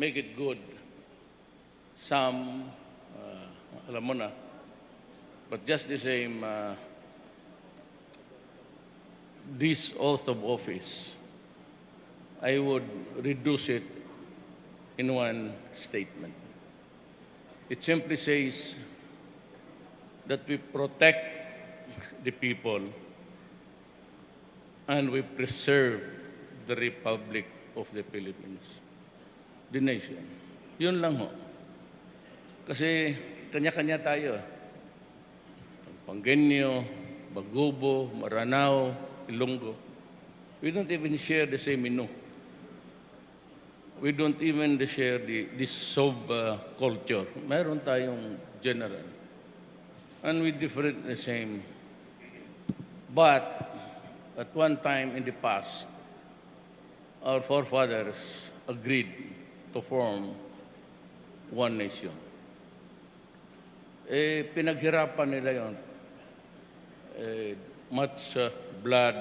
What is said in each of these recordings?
make it good. Some, alam mo na, but just the same, this oath of office, I would reduce it in one statement. It simply says that we protect the people and we preserve the Republic of the Philippines, the nation. Yun lang ho. Kasi kanya-kanya tayo. Panggenyo, Bagubo, Maranao, Ilonggo. We don't even share the same menu. We don't even share this sub-culture. Meron tayong general. And we different the same. But at one time in the past, our forefathers agreed to form one nation. Pinaghirapan nila yon. Much blood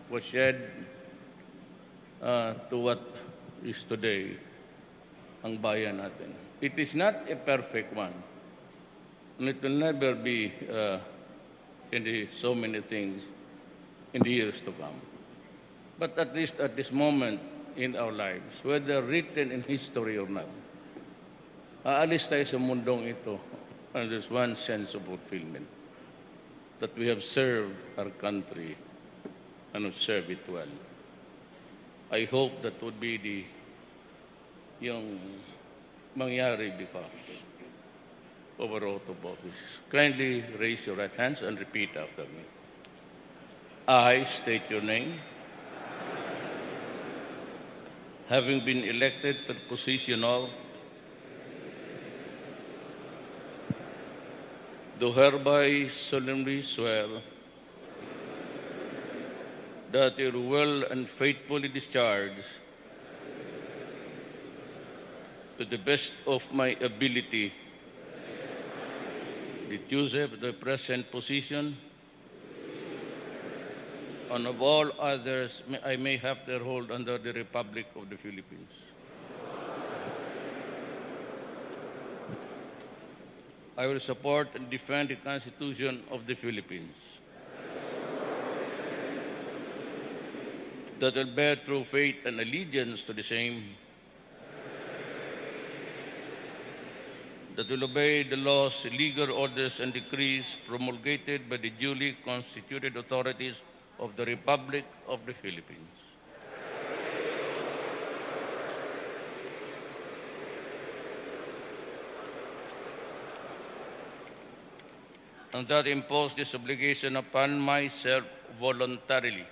was shed to what is today ang bayan natin. It is not a perfect one. And it will never be so many things in the years to come. But at least at this moment in our lives, whether written in history or not, aalis tayo sa mundong ito and there's one sense of fulfillment that we have served our country and have served it well. I hope that would be yung mangyari because of our oath of office. Kindly raise your right hands and repeat after me. I state your name. Having been elected to the position of, do hereby solemnly swear that I will well and faithfully discharge to the best of my ability the duties of the present position and of all others I may have their hold under the Republic of the Philippines. I will support and defend the Constitution of the Philippines. That will bear true faith and allegiance to the same. That will obey the laws, legal orders, and decrees promulgated by the duly constituted authorities of the Republic of the Philippines. And that impose this obligation upon myself voluntarily.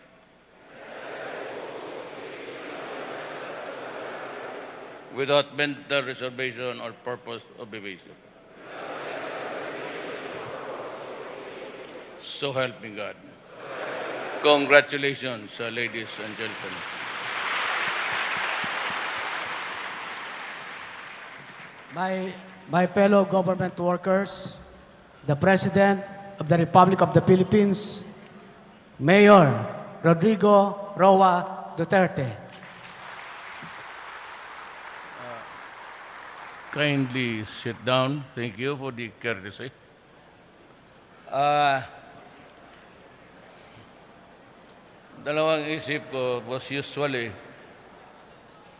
Without mental reservation or purpose of evasion. So help me God. Congratulations, ladies and gentlemen. My fellow government workers, the President of the Republic of the Philippines, Mayor Rodrigo Roa Duterte. Kindly sit down. Thank you for the courtesy. Dalawang isip ko was usually,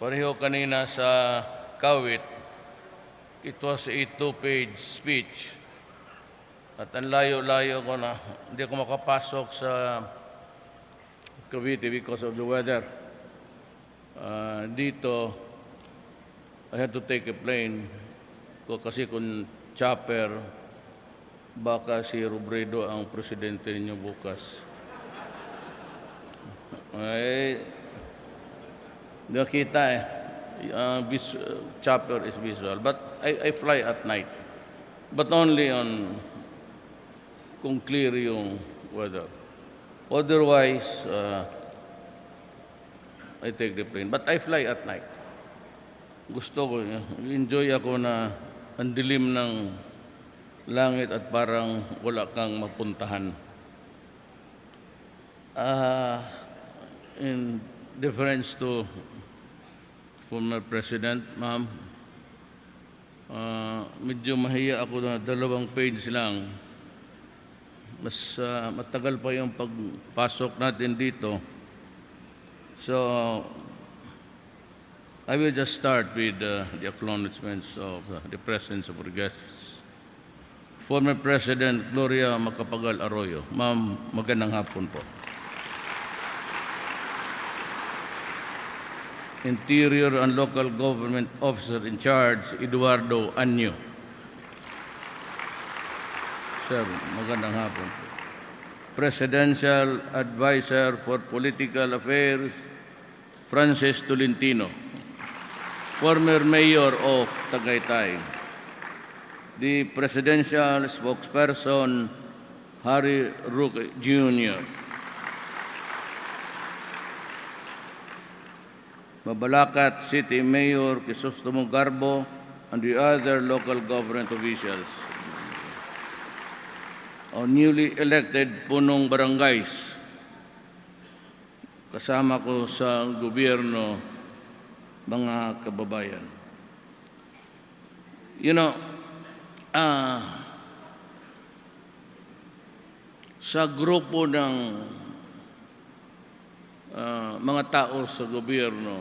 pareho kanina sa Kawit, it was a 2-page speech. At ang layo-layo ko na, hindi ako makapasok sa Cavite because of the weather. Dito, I had to take a plane kasi kung chopper, baka si Robredo ang presidente ninyo bukas. Ay, nakita chopper is visual. But I fly at night. But only on kung clear yung weather. Otherwise, I take the plane. But I fly at night. Gusto ko, enjoy ako na ang dilim ng langit at parang wala kang mapuntahan. In difference to former President, ma'am, medyo mahiya ako na 2 page lang. Mas matagal pa yung pagpasok natin dito. So, I will just start with the acknowledgements of the presence of our guests. Former President Gloria Macapagal Arroyo. Ma'am, magandang hapon po. Interior and Local Government Officer in Charge, Eduardo Anyo. Sir, magandang hapon po. Presidential Advisor for Political Affairs, Francis Tolentino. Former Mayor of Tagaytay. The Presidential Spokesperson, Harry Roque Jr. Mabalacat City Mayor Crisostomo Garbo and the other local government officials. Our newly elected Punong Barangays. Kasama ko sa gobyerno, mga kababayan. You know, sa grupo ng mga tao sa gobyerno,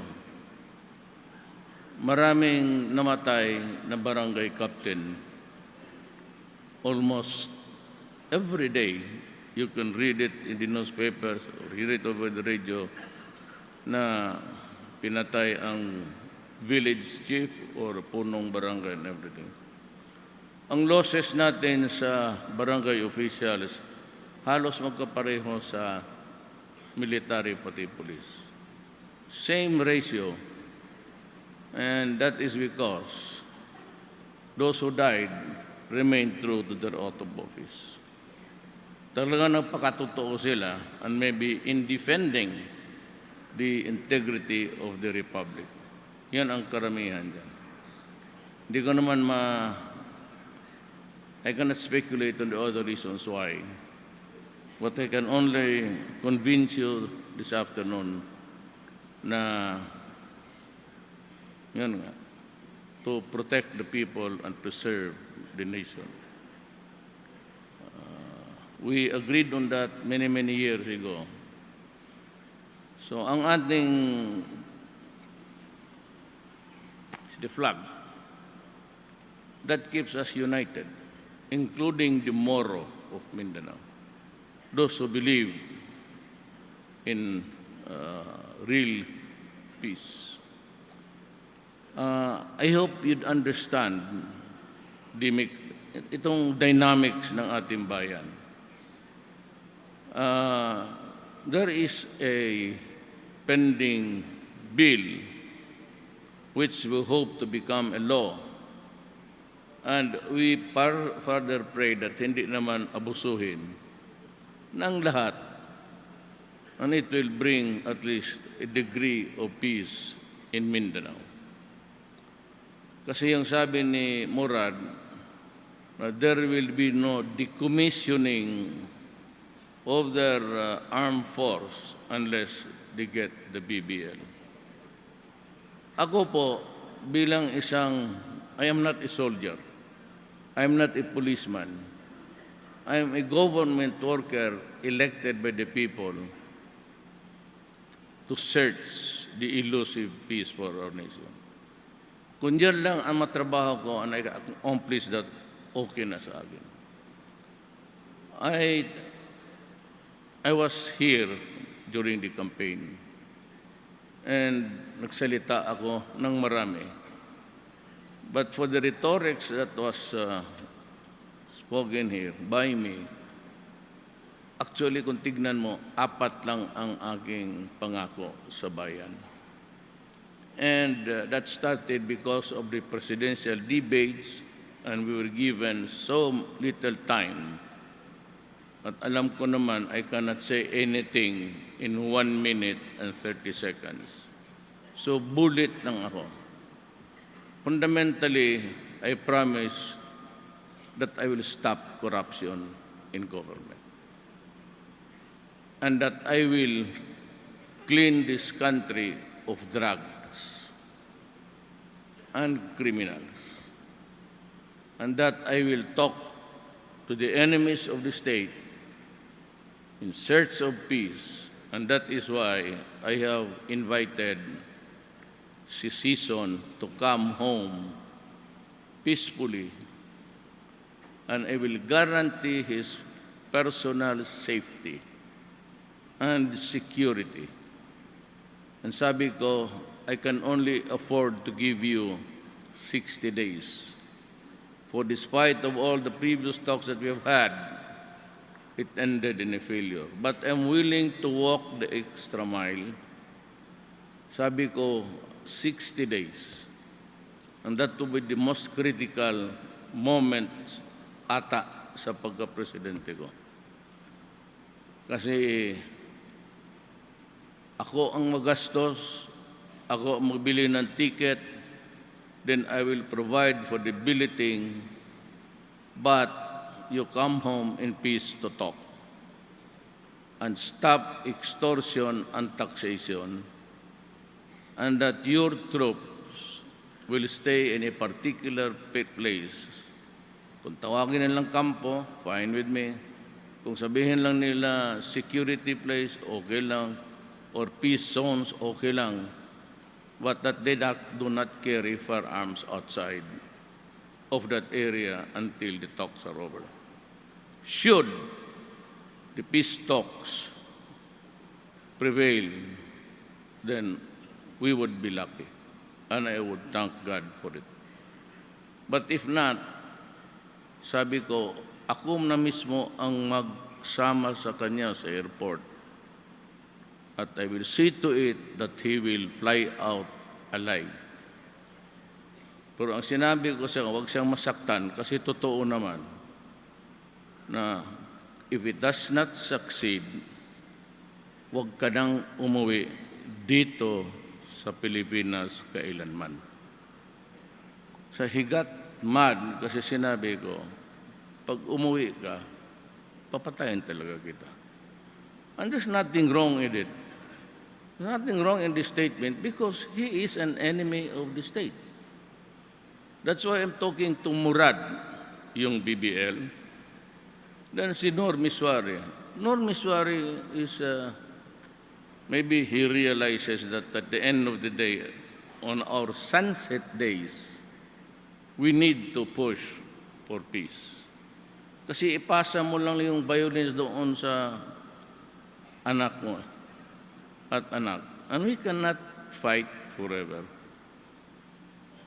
maraming namatay na barangay captain. Almost every day, you can read it in the newspapers or hear it over the radio na pinatay ang village chief or punong barangay and everything. Ang losses natin sa barangay officials halos magkapareho sa military pati police. Same ratio. And that is because those who died remained true to their oath of office. Talaga nagpakatotoo sila and maybe in defending the integrity of the Republic. Yan ang karamihan dyan. Hindi ko naman I cannot speculate on the other reasons why. But I can only convince you this afternoon na yan nga, to protect the people and preserve the nation. We agreed on that many years ago. So ang ating the flag that keeps us united, including the Moro of Mindanao, those who believe in real peace. I hope you'd understand itong dynamics ng ating bayan. There is a pending bill which we hope to become a law. And we further pray that hindi naman abusuhin ng lahat, and it will bring at least a degree of peace in Mindanao. Kasi yung sabi ni Murad, there will be no decommissioning of their armed force unless they get the BBL. Ako po, bilang I am not a soldier. I am not a policeman. I am a government worker elected by the people to search the elusive peace for our nation. Kung yan lang ang matrabaho ko and I accomplish that, okay na sa akin. I was here during the campaign and nagsalita ako ng marami. But for the rhetorics that was spoken here by me, actually kung tignan mo, 4 lang ang aking pangako sa bayan. And that started because of the presidential debates and we were given so little time. At alam ko naman, I cannot say anything in 1 minute and 30 seconds. So bullet lang ako. Fundamentally, I promise that I will stop corruption in government. And that I will clean this country of drugs. and criminals, and that I will talk to the enemies of the state in search of peace, and that is why I have invited si Season to come home peacefully, and I will guarantee his personal safety and security. And sabi ko, I can only afford to give you 60 days. For despite of all the previous talks that we have had, it ended in a failure. But I'm willing to walk the extra mile. Sabi ko, 60 days. And that will be the most critical moment ata sa pagka-presidente ko. Kasi ako ang magastos, ako ang magbili ng ticket, then I will provide for the billeting, but you come home in peace to talk and stop extortion and taxation, and that your troops will stay in a particular place. Kung tawagin nilang kampo, fine with me. Kung sabihin lang nila security place, okay lang. Or peace zones, okay lang. But that they do not carry firearms outside of that area until the talks are over. Should the peace talks prevail, then we would be lucky. And I would thank God for it. But if not, sabi ko, ako na mismo ang magsama sa kanya sa airport. At I will see to it that he will fly out alive. Pero ang sinabi ko siya, huwag siyang masaktan kasi totoo naman na if it does not succeed, huwag ka nang umuwi dito sa Pilipinas kailanman. Sa higat mad kasi sinabi ko, pag umuwi ka, papatayin talaga kita. And there's nothing wrong in it. Nothing wrong in this statement because he is an enemy of the state. That's why I'm talking to Murad, yung BBL. Then si Nor Miswari. Nor Miswari is, maybe he realizes that at the end of the day, on our sunset days, we need to push for peace. Kasi ipasa mo lang yung violence doon sa anak mo at anak. And we cannot fight forever.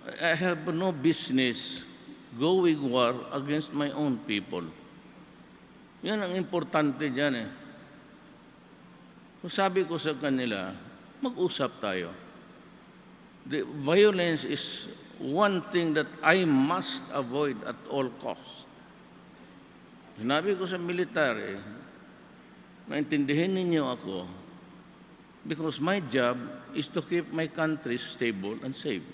I have no business going war against my own people. Yan ang importante dyan eh. Kung sabi ko sa kanila, mag-usap tayo. The violence is one thing that I must avoid at all costs. Sinabi ko sa military, maintindihin ninyo ako, because my job is to keep my country stable and safe.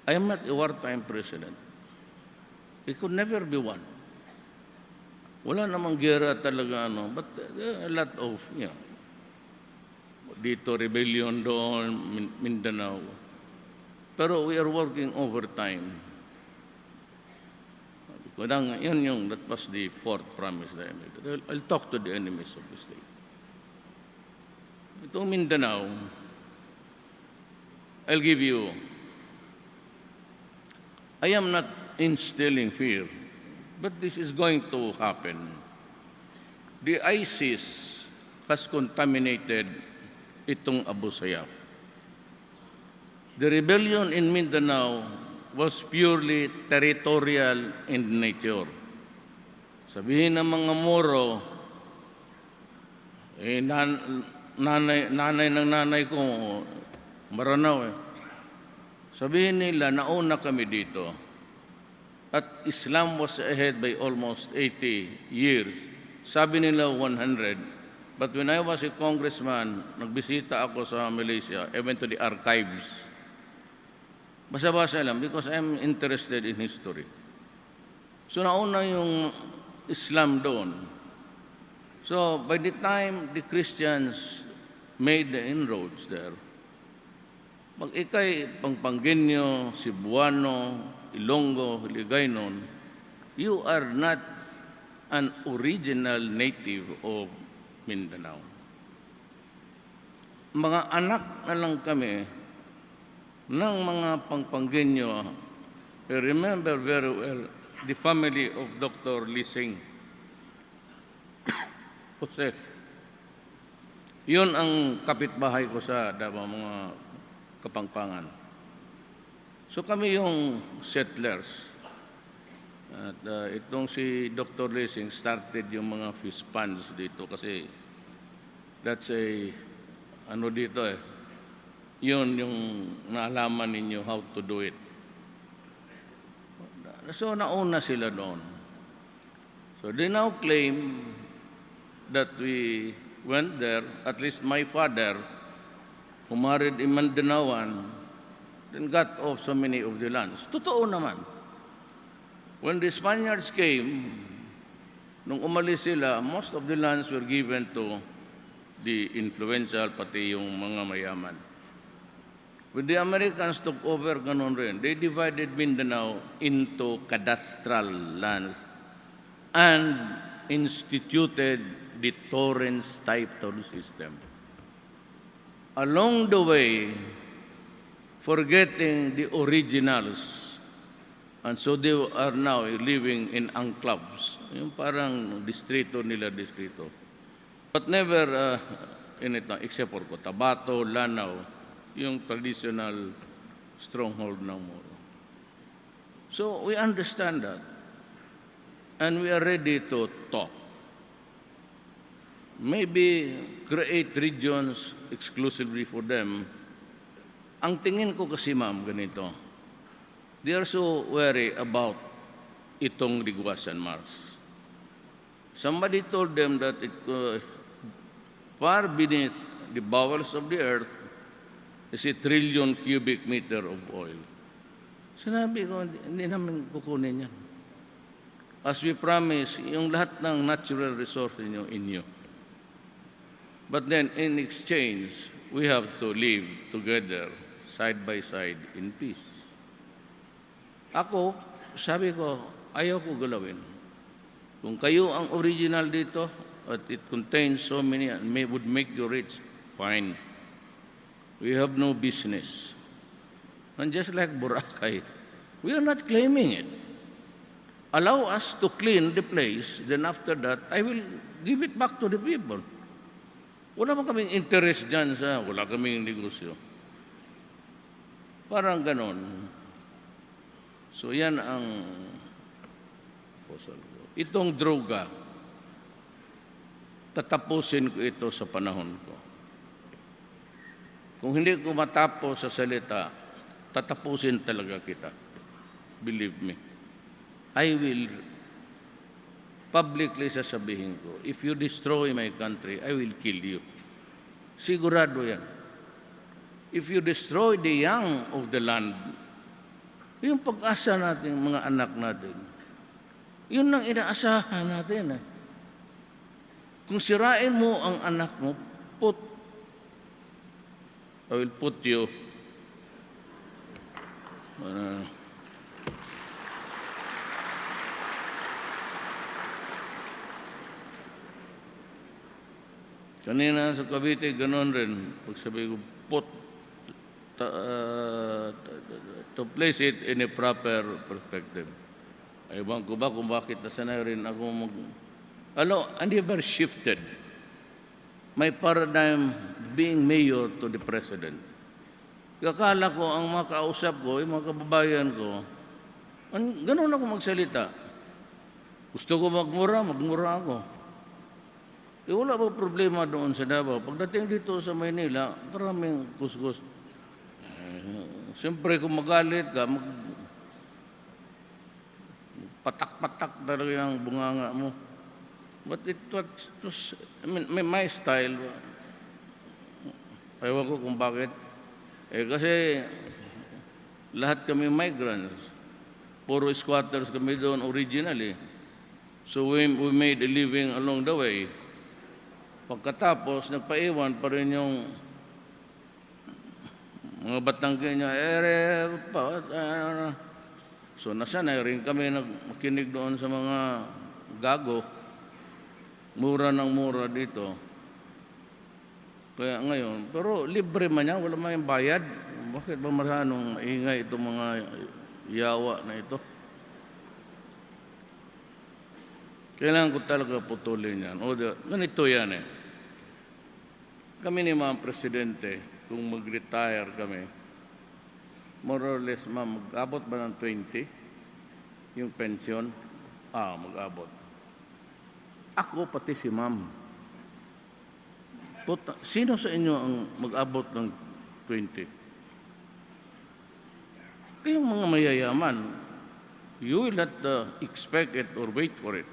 I am not a wartime president. It could never be one. Wala namang gera talaga, but there are a lot of, dito rebellion doon, Mindanao. Pero we are working overtime. That was the fourth promise that I made. I'll talk to the enemies of the state. Itong Mindanao, I'll give you, I am not instilling fear, but this is going to happen. The ISIS has contaminated itong Abu Sayyaf. The rebellion in Mindanao was purely territorial in nature. Sabihin ng mga Moro, nanay ng nanay ko, Maranao eh. Sabihin nila, nauna kami dito. At Islam was ahead by almost 80 years. Sabi nila 100. But when I was a congressman, nagbisita ako sa Malaysia. I went to the archives. Basa-basa lang because I'm interested in history. So nauna yung Islam doon. So by the time the Christians made the inroads there, Pag ikay Pampangueño, Cebuano, Ilonggo, Hiligaynon, you are not an original native of Mindanao. Mga anak na lang kami ng mga Pampangueño. I remember very well the family of Dr. Lising Jose. Yun ang kapitbahay ko sa Davao, mga Kapampangan. So kami yung settlers. At itong si Dr. Lising started yung mga fish ponds dito kasi that's dito yun yung naalaman ninyo how to do it. So nauna sila doon. So they now claim that we went there, at least my father, who married a Mindanaoan, then got off so many of the lands. Totoo naman. When the Spaniards came, nung umalis sila, most of the lands were given to the influential, pati yung mga mayaman. When the Americans took over, ganun rin. They divided Mindanao into cadastral lands and instituted the Torrens title system. Along the way, forgetting the originals, and so they are now living in enclaves, yung parang distrito nila, distrito. But never except for Cotabato, Lanao, yung traditional stronghold ng Moro. So we understand that, and we are ready to talk. Maybe create regions exclusively for them. Ang tingin ko kasi, ma'am, ganito. They are so worried about itong Ligwasan Mars. Somebody told them that it far beneath the bowels of the earth is 1 trillion cubic meter of oil. Sinabi ko, hindi namin kukunin yan. As we promise, yung lahat ng natural resource inyo. But then, in exchange, we have to live together, side by side, in peace. Ako, sabi ko, ayaw ko galawin. Kung kayo ang original dito, at it contains so many, and would make you rich, fine. We have no business. And just like Boracay, we are not claiming it. Allow us to clean the place, then after that, I will give it back to the people. Wala pa kaming interest dyan wala kaming negosyo. Parang ganon. So yan ang proposal ko. Itong droga, tatapusin ko ito sa panahon ko. Kung hindi ko matapos sa salita, tatapusin talaga kita. Believe me. I will publicly sasabihin ko, if you destroy my country, I will kill you. Sigurado yan. If you destroy the young of the land, yung pag-asa natin, mga anak natin, yun ang inaasahan natin. Kung sirain mo ang anak mo, I will put you kanina sa Cavite, ganon rin. Pag sabi ko, to place it in a proper perspective. Ewan ko ba kung bakit nasanay rin ako I never shifted my paradigm being mayor to the president. Kakala ko ang makausap ko, yung mga kababayan ko, ganon ako magsalita. Gusto ko magmura ako. Wala ba problema doon sa Davao? Pagdating dito sa Maynila, maraming kuskus. Siyempre, kung magalit ka, patak-patak talaga yung bunganga mo. But it was my style. Ewan ko kung bakit. Kasi lahat kami migrants. Puro squatters kami doon originally. So we made a living along the way. Pagkatapos, nagpaiwan pa rin yung Mga Batanggen niya, so nasanay rin kami nagmakinig doon sa mga gago. Mura ng mura dito. Kaya ngayon, pero libre man yan, wala man yung bayad. Bakit ba maraming maingay itong mga yawa na ito? Kailangan ko talaga putulin yan. Ganito yan eh. Kami ni mga presidente, kung mag-retire kami, more or less, mag-abot ba ng 20 yung pension? Mag-abot. Ako pati si ma'am. Sino sa inyo ang mag-abot ng 20? Kayong mga mayayaman, you will not expect it or wait for it.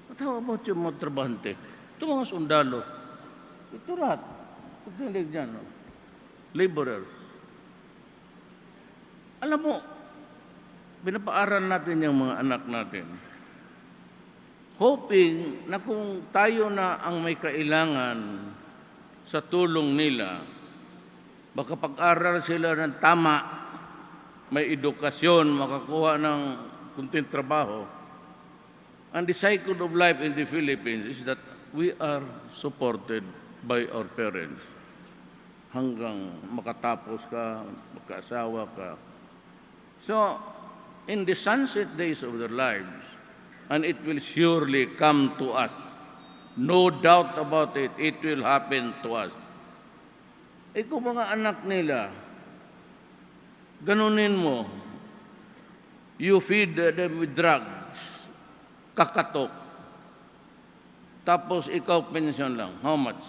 But how about yung mga trabahante? Ito mga sundalo. Ito lahat. Pagdinig dyan. No? Laborers. Alam mo, pinapaaral natin yung mga anak natin. Hoping na kung tayo na ang may kailangan sa tulong nila, baka pag-aral sila ng tama, may edukasyon, makakuha ng kunting trabaho. And the cycle of life in the Philippines is that we are supported by our parents hanggang makatapos ka, magkaasawa ka. So, in the sunset days of their lives, and it will surely come to us. No doubt about it, it will happen to us. Kung mga anak nila, ganunin mo, you feed them with drugs, kakatok, tapos ikaw pension lang. How much?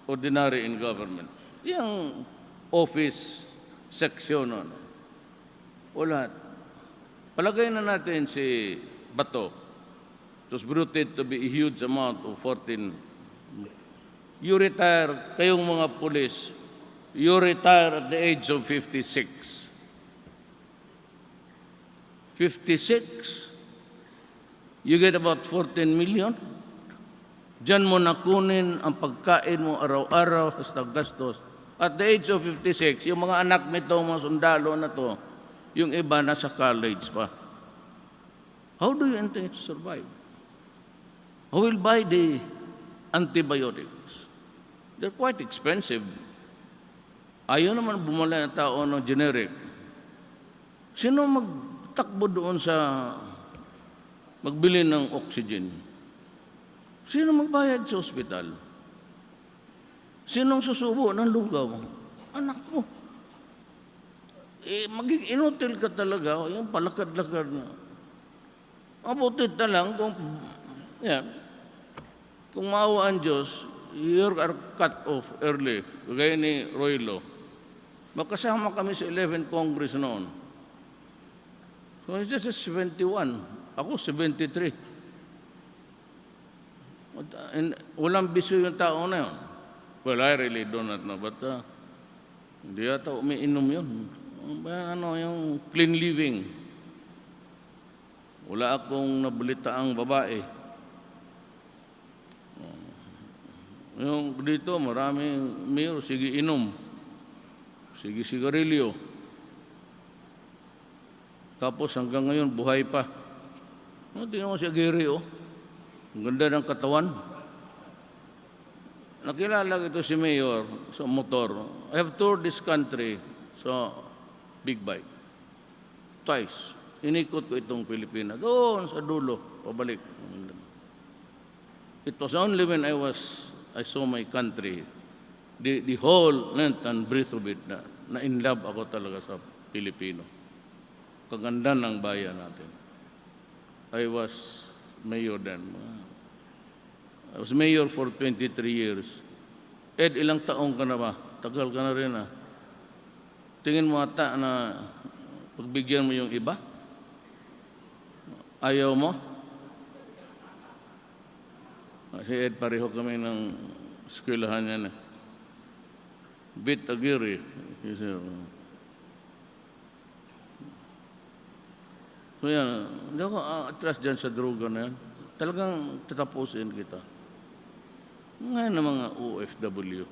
Ordinary in government. Yung office section, wala. Palagay na natin si Bato. It was bruited to be a huge amount of 14. You retire, kayong mga pulis, you retire at the age of 56. 56, you get about 14 million. Diyan mo nakunin ang pagkain mo araw-araw sa gastos. At the age of 56, yung mga anak nito, mga sundalo na to, yung iba nasa college pa. How do you intend to survive? Who will buy the antibiotics? They're quite expensive. Ayaw naman bumala ng tao ng generic. Sino magtakbo doon sa magbili ng oxygen? Sino magbayad sa ospital? Sinong susubo ng lugaw? Anak mo. Magiging inutil ka talaga, yung palakad-lakad na. Mabutit na lang kung maawa ang Diyos, you are cut off early, gaya ni Roylo. Magkasama kami sa 11th Congress noon. So he's just 71. Ako 73. And walang bisyo yung tao na yun. Well, I really do not know, but hindi yata umiinom yun. Yung clean living. Wala akong nabalitaang babae. Yung dito, maraming mayor, sige inom. Sige sigarilyo. Tapos hanggang ngayon, buhay pa. Tingnan mo si Aguirre, Ang ganda ng katawan. Nakilala ito si mayor sa motor. I have toured this country sa big bike. Twice. Inikot ko itong Pilipinas. Doon sa dulo, pabalik. It was only when I saw my country, the whole length and breadth of it, na in love ako talaga sa Pilipino. Kaganda ng bayan natin. I was mayor then. I was mayor for 23 years. Ed, ilang taong ka na ba? Tagal ka na rin, Tingin mo ata na pagbigyan mo yung iba? Ayaw mo? Si Ed, pareho kami ng eskwelahan niya. Bit Aguirre. So yan, hindi ako atras dyan sa droga na yan. Talagang tatapusin kita. Ngayon ng mga OFW,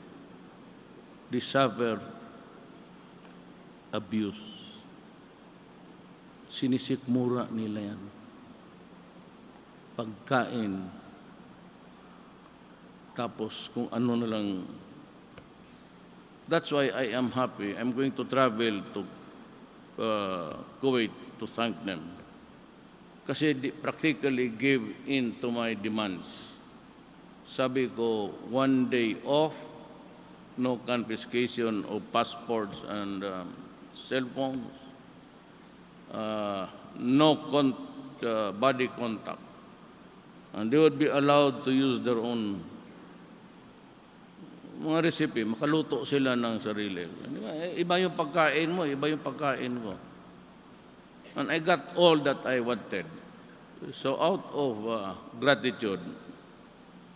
they suffer abuse. Sinisikmura nila yan. Pagkain, tapos kung ano na lang. That's why I am happy. I'm going to travel to Kuwait to thank them. Kasi practically gave in to my demands. Sabi ko, 1 day off, no confiscation of passports and cell phones, no body contact. And they would be allowed to use their own mga recipe, makaluto sila ng sarili. Iba yung pagkain mo, iba yung pagkain ko. And I got all that I wanted. So out of gratitude,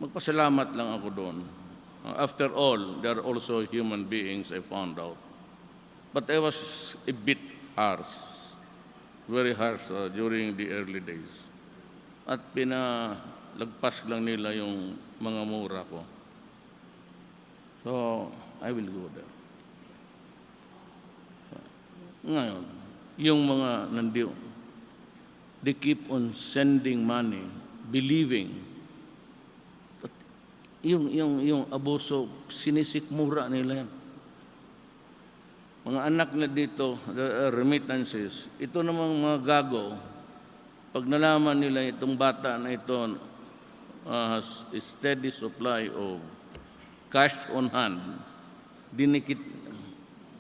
magpasalamat lang ako doon. After all, they are also human beings, I found out. But I was a bit harsh, very harsh during the early days. At pinalagpas lang nila yung mga mura ko. So, I will go there. Ngayon, yung mga nandiyo, they keep on sending money, believing that yung abuso, sinisikmura nila yan. Mga anak na dito, the remittances, ito namang mga gago, pag nalaman nila itong bata na ito has a steady supply of cash on hand, dinikit,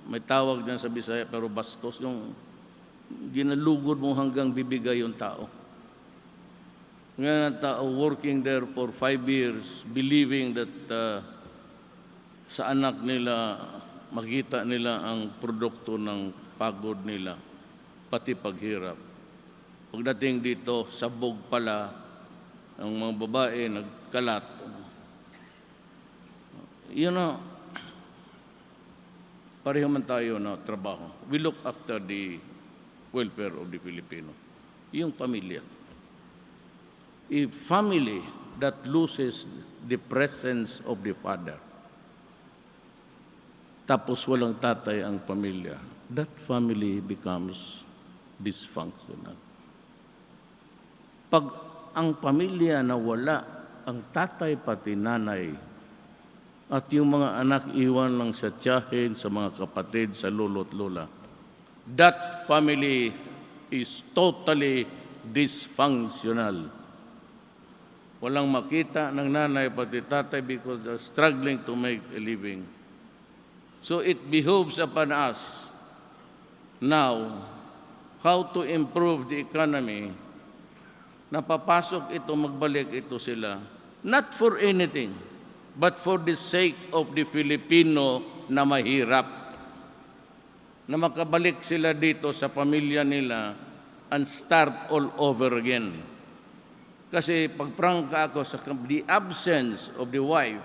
may tawag dyan sa Bisaya, pero bastos, yung ginalugod mo hanggang bibigay yung tao. Ngayon tao working there for 5 years, believing that sa anak nila, makita nila ang produkto ng pagod nila, pati paghirap. Pagdating dito, sabog pala, ang mga babae nagkalat. You know, pareho man tayo na trabaho. We look after the welfare of the Filipino. Yung pamilya. A family that loses the presence of the father, tapos walang tatay ang pamilya, that family becomes dysfunctional. Pag ang pamilya na wala ang tatay pati nanay, at yung mga anak iwan lang sa tiyahin, sa mga kapatid, sa lolo't lola, that family is totally dysfunctional. Walang makita ng nanay pati tatay because they're struggling to make a living. So it behooves upon us now how to improve the economy. Napapasok ito, magbalik ito sila, not for anything, but for the sake of the Filipino na mahirap. Na makabalik sila dito sa pamilya nila and start all over again. Kasi pag prangka ako sa the absence of the wife,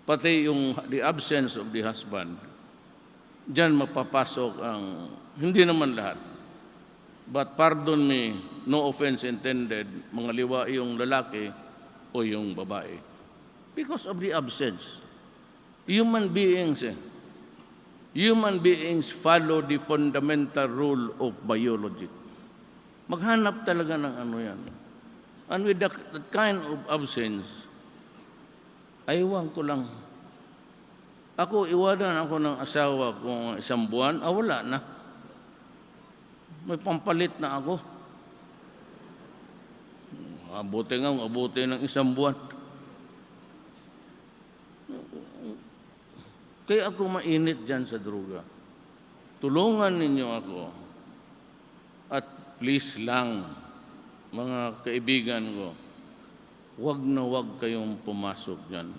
pati yung the absence of the husband, diyan mapapasok ang, hindi naman lahat, but pardon me, no offense intended, mga liwa yung lalaki o yung babae. Because of the absence. Human beings follow the fundamental rule of biology. Maghanap talaga ng ano yan. And with that kind of absence, aywan ko lang. Iwanan ako ng asawa ko 1 buwan, wala na. May pampalit na ako. Abuti ng 1 buwan. Kaya ako mainit dyan sa droga. Tulungan ninyo ako. At please lang, mga kaibigan ko, wag na wag kayong pumasok dyan.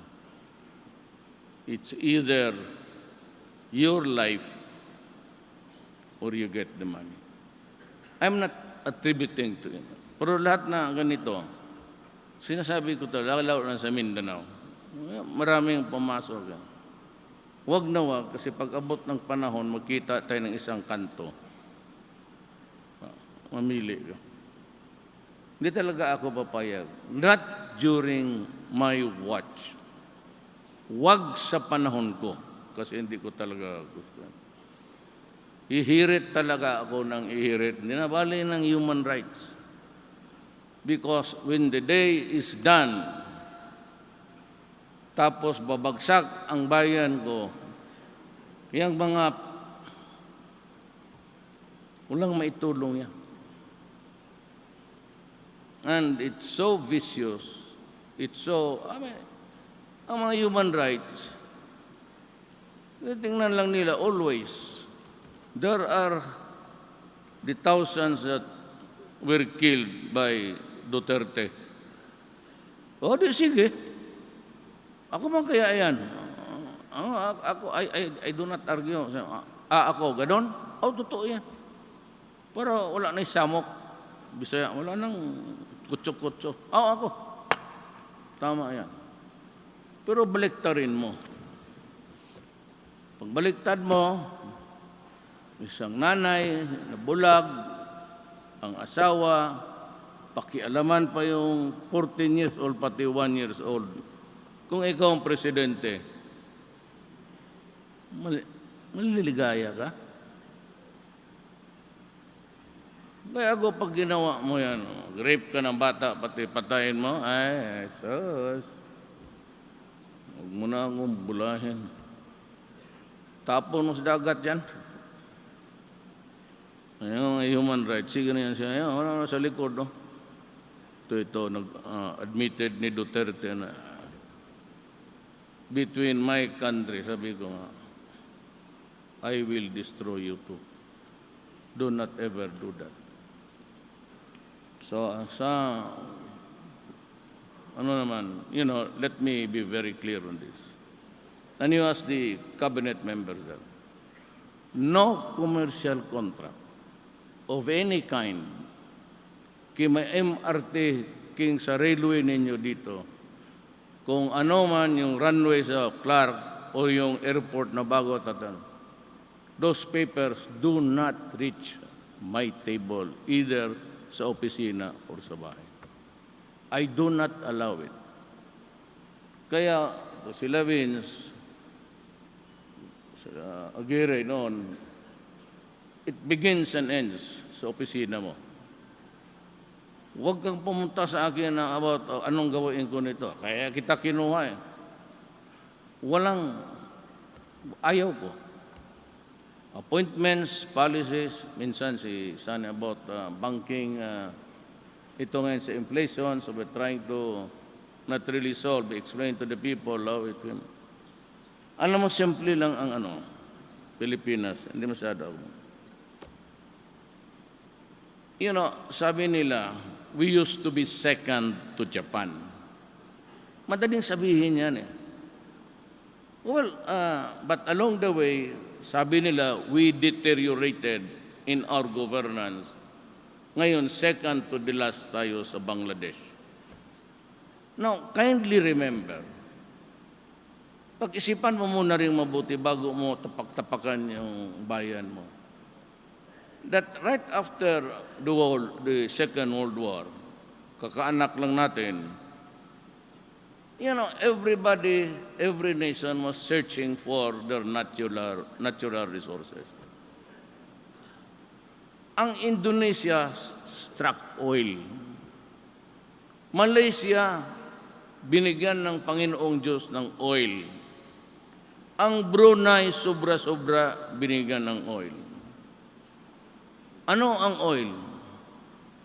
It's either your life or you get the money. I'm not attributing to it. Pero lahat na ganito, sinasabi ko talaga, lalo na sa Mindanao, maraming pumasok yan. Wag na wag, kasi pag abot ng panahon, magkita tayo ng isang kanto. Mamili ka. Hindi talaga ako papayag. Not during my watch. Wag sa panahon ko, kasi hindi ko talaga gusto. Ihirit talaga ako ng ihirit. Hindi na bali ng human rights. Because when the day is done, tapos babagsak ang bayan ko, yung mga walang maitulong yan. And it's so vicious. It's so, ang mga human rights, tingnan lang nila always. There are the thousands that were killed by Duterte. O di sige. Ako man kaya yan. I do not argue. Ako, ganon? Totoo yan. Pero wala na isamok. Bisaya, wala nang kutso-kutso. Ako. Tama yan. Pero baliktarin mo. Pag baliktad mo, isang nanay na bulag, ang asawa, pakialaman pa yung 14 years old, pati 1 years old. Kung ikaw ang presidente, maliligaya ka? Kaya ako pag ginawa mo yan, rape ka ng bata, pati patayin mo, ay, sus. Huwag mo na akong bulahin. Tapon mo sa dagat yan. Yung human rights, sige na yan siya. Ayun, wala na sa likod, no? Ito, admitted ni Duterte na between my country, sabi ko nga, I will destroy you too. Do not ever do that. So, let me be very clear on this. And you ask the cabinet members there, no commercial contract of any kind, kaya MRT, king sa railway ninyo dito, kung ano man yung runway sa Clark o yung airport na bago tatan, those papers do not reach my table, either sa opisina or sa bahay. I do not allow it. Kaya si Lavins, sa Aguirre noon, it begins and ends sa opisina mo. Huwag kang pumunta sa akin na about anong gawin ko nito. Kaya kita kinuha eh. Ayaw ko. Appointments, policies, minsan si Sunny about banking, ito ngayon sa inflation, so we're trying to not really solve, explain to the people how it will. Alam mo, simple lang ang Pilipinas, hindi masyado. Sabi nila, we used to be second to Japan. Madaling sabihin yan eh. Well, but along the way, sabi nila, we deteriorated in our governance. Ngayon, second to the last tayo sa Bangladesh. Now, kindly remember, pag-isipan mo muna rin mabuti bago mo tapak-tapakan yung bayan mo. That right after the Second World War, kakaanak lang natin, every nation was searching for their natural resources. Ang Indonesia struck oil. Malaysia, binigyan ng Panginoong Diyos ng oil. Ang Brunei, sobra-sobra binigyan ng oil. Ano ang oil?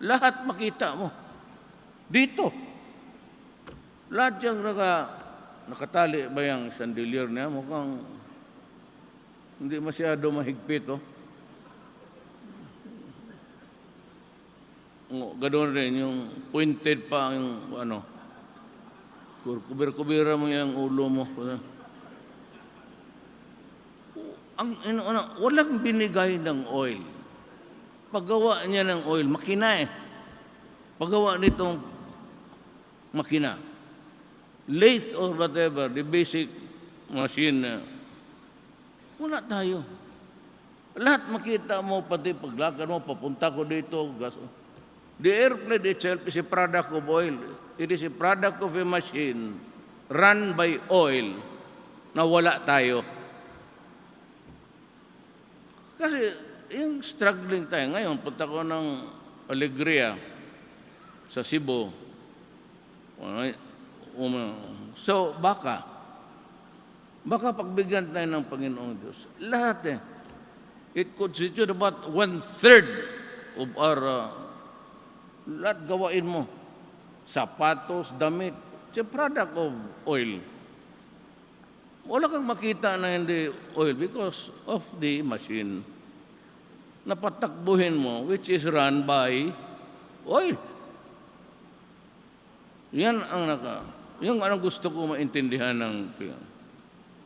Lahat makita mo. Dito. Lahat yung nakatali ba yung chandelier niya? Mukhang hindi masyado mahigpit, oh. Ganoon rin, yung pointed pa yung kubir-kubira mo yung ulo mo. Walang binigay ng oil. Paggawa niya ng oil, makina eh. Paggawa nitong makina. Lathe or whatever, the basic machine, wala tayo. Lahat makita mo, pati paglakad mo, papunta ko dito, gas. The airplane itself is a product of oil. It is a product of a machine run by oil na wala tayo. Kasi yung struggling tayo. Ngayon, punta ko ng Alegria sa Cebu. So, baka pagbigyan tayo ng Panginoong Diyos. Lahat eh. It constitute about 1/3 of our, lahat gawain mo. Sapatos, damit. It's a product of oil. Wala kang makita na hindi oil because of the machine na patakbuhin mo, which is run by oil. Yan yung anong gusto ko maintindihan ng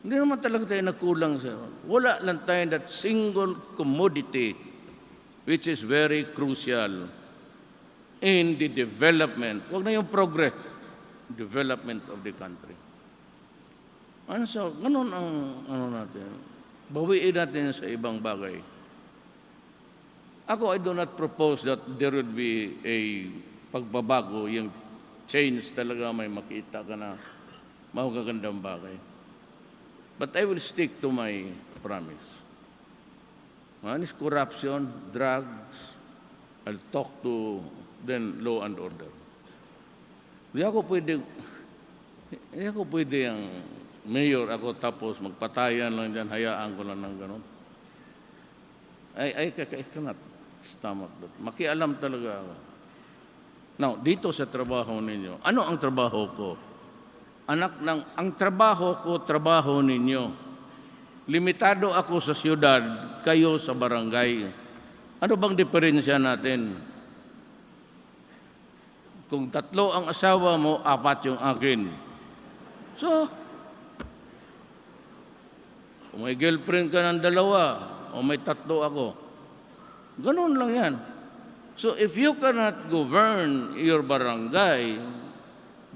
hindi naman talaga tayo nagkulang sa wala lang tayo that single commodity which is very crucial in the development, wag na yung progress, development of the country. Ano so, ganun ang natin. Bawiin natin sa ibang bagay. Ako, I do not propose that there would be a pagbabago, yung change talaga may makita ka na magagandang bagay. But I will stick to my promise. One is corruption, drugs. I'll talk to then law and order. Hindi ako pwede ang mayor ako tapos magpatayan lang dyan, hayaan ko lang ng ganun. I cannot stomach that. Makialam talaga ako. Now, dito sa trabaho ninyo, ano ang trabaho ko? Ang trabaho ninyo. Limitado ako sa siyudad, kayo sa barangay. Ano bang diferensya natin? Kung 3 ang asawa mo, 4 yung akin. So, kung may girlfriend ka ng 2, o may 3 ako, ganun lang yan. So, if you cannot govern your barangay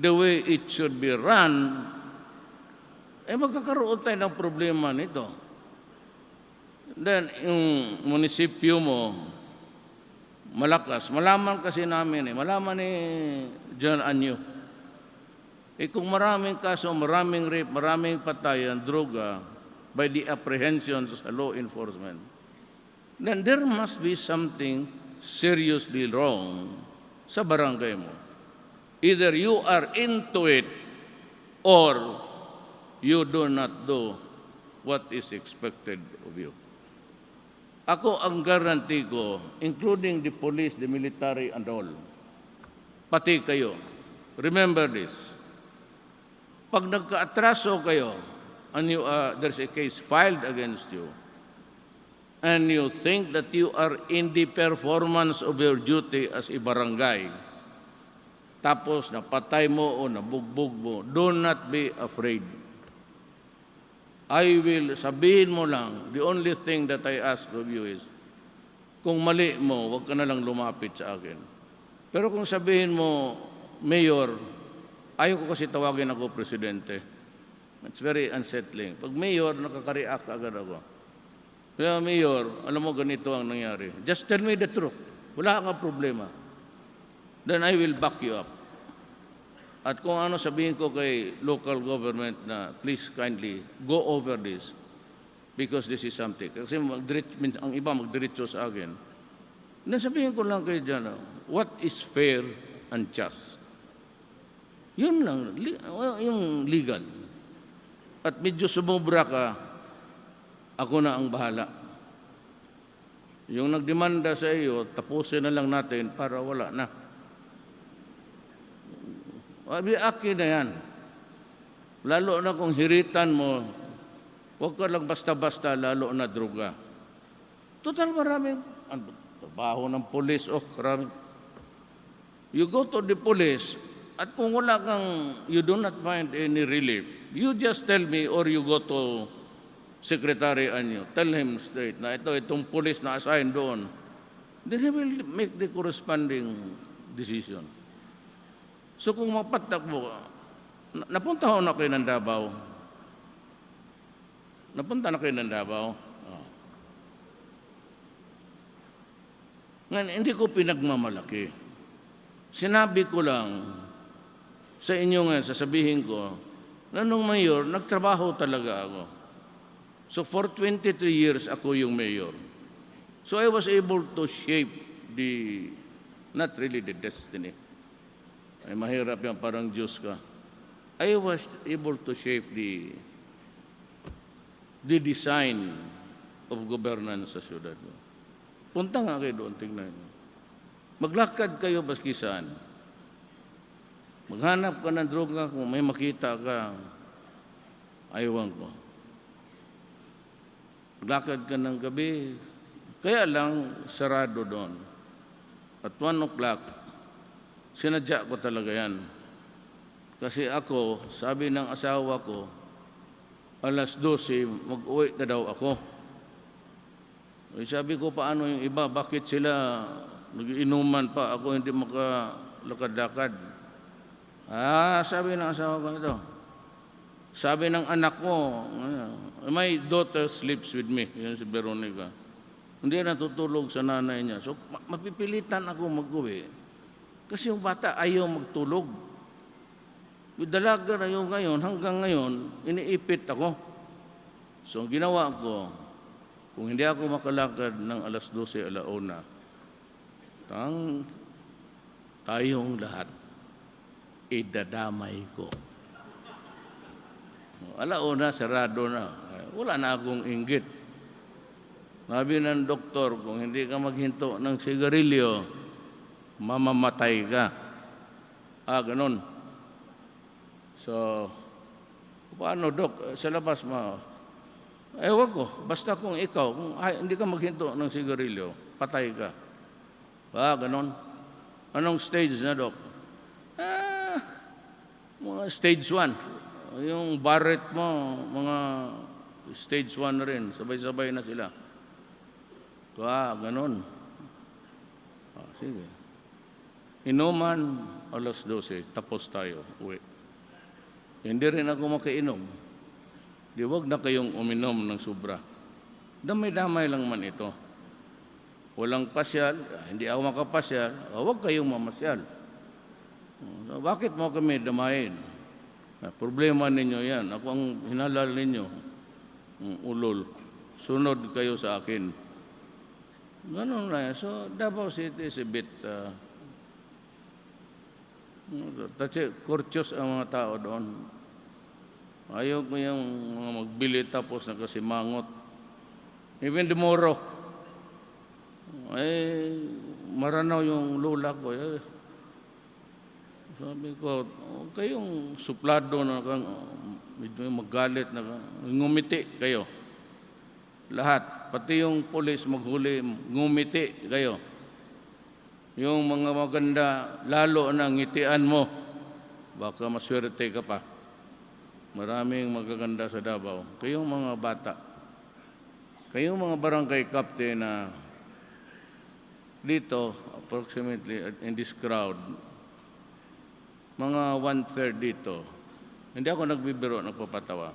the way it should be run, magkakaroon tayo ng problema nito. Then, yung munisipyo mo, malakas. Malaman kasi namin malaman ni John Anyo. Kung maraming kaso, maraming rape, maraming patayan, droga, by the apprehensions sa law enforcement, then there must be something seriously wrong sa barangay mo. Either you are into it or you do not do what is expected of you. Ako ang guarantee ko, including the police, the military, and all, pati kayo, remember this, pag nagka-atraso kayo, and there's a case filed against you, and you think that you are in the performance of your duty as a barangay, tapos napatay mo o nabugbog mo, do not be afraid. I will, sabihin mo lang, the only thing that I ask of you is, kung mali mo, huwag ka na lang lumapit sa akin. Pero kung sabihin mo, Mayor, ayaw ko kasi tawagin ako presidente. It's very unsettling. Pag Mayor, nakaka-react agad ako. Kaya Mayor, alam mo ganito ang nangyari. Just tell me the truth. Wala kang problema. Then I will back you up. At kung ano sabihin ko kay local government na please kindly go over this because this is something. Kasi ang iba magdiretso sa akin. Nasabihin ko lang kayo dyan, what is fair and just? Yun lang, yung legal. At medyo sumubra ka, ako na ang bahala. Yung nagdemanda sa iyo, tapusin na lang natin para wala na. Akin na yan. Lalo na kung hiritan mo, huwag ka lang basta-basta, lalo na droga. Total maraming trabaho ng police, maraming. You go to the police, at kung wala kang, you do not find any relief, you just tell me or you go to Secretary Anyo, tell him straight na itong police na assign doon. Then he will make the corresponding decision. So kung mapatakbo, napunta ho na kayo ng Davao. Napunta na kayo ng Davao. Oh. Ngayon, hindi ko pinagmamalaki. Sinabi ko lang sa inyo ngayon, sasabihin ko, na nung mayor, nagtrabaho talaga ako. So for 23 years, ako yung mayor. So I was able to shape the, not really the destiny. Ay mahirap yan, parang Diyos ka. I was able to shape the design of governance sa syudad. Punta nga kayo doon, tingnan nyo. Maglakad kayo baski saan. Maghanap ka ng droga kung may makita ka, aywan ko. Maglakad ka ng gabi, kaya lang sarado doon. At 1 o'clock, sinadya ko talaga yan. Kasi ako, sabi ng asawa ko, alas 12, mag-uwi na daw ako. Sabi ko, paano yung iba? Bakit sila nag-inuman pa? Ako hindi makalakad-lakad. Sabi ng asawa ko ito. Sabi ng anak ko, my daughter sleeps with me. Yan si Veronica. Hindi natutulog sa nanay niya. So, mapipilitan ako mag-uwi. Kasi yung bata ayaw magtulog. With dalaga na yung ngayon, hanggang ngayon, iniipit ako. So, ang ginawa ko, kung hindi ako makalakad ng alas 12, alauna, tayong lahat, idadamay ko. Alauna, sarado na. Wala na akong inggit. Sabi ng doktor, kung hindi ka maghinto ng sigarilyo, mamamatay ka. Ganun. So, paano, Dok? Sa labas mo, ewan ko, basta kung ikaw, kung hindi ka maghinto ng sigarilyo, patay ka. Ganon. Anong stage na, Dok? Mga stage 1. Yung Barrett mo, mga stage 1 rin. Sabay-sabay na sila. Ganon. Sige. Inuman, alas 12, tapos tayo, uwi. Hindi rin ako makainom. Di wag na kayong uminom ng sobra. Damay-damay lang man ito. Walang pasyal, hindi ako makapasyal, wag kayong mamasyal. Bakit mo kami damayin? Problema ninyo yan. Ako ang hinalal ninyo, ulol. Sunod kayo sa akin. Ganun na yan. So, Davao City is a bit courteous ang mga tao doon. Ayaw ko yung mga magbili tapos nakasimangot. Even tomorrow, maranaw yung lula ko. Sabi ko, kayong suplado na medyo magalit na ngumiti kayo. Lahat, pati yung polis maghuli, ngumiti kayo. Yung mga maganda, lalo na ngitian mo, baka maswerte ka pa. Maraming magaganda sa Davao. Kayong mga bata, kayong mga barangay captain na dito, approximately in this crowd, mga 1/3 dito, hindi ako nagbibiro, nagpapatawa.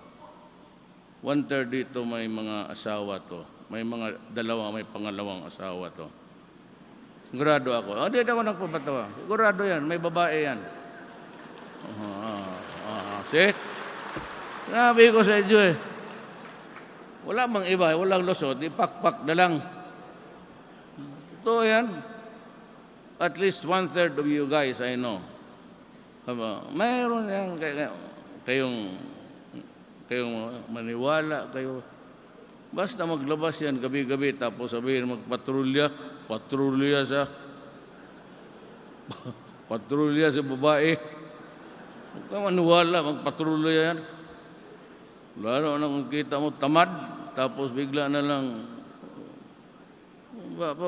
1/3 dito may mga asawa to. May mga may pangalawang asawa to. Sigurado ako. Hindi ako nagpapatawa. Sigurado yan, may babae yan. See? Sabi ko sa inyo wala mang iba, walang lusot, ipakpak na lang. Ito yan. At least 1/3 of you guys I know. Mayroon yan kayong maniwala kayo. Basta maglabas yan gabi-gabi tapos sabihin magpatrolya sa babae. Huwag ka maniwala, magpatrolya yan. Lalo na kung kita mo tamad, tapos bigla na lang,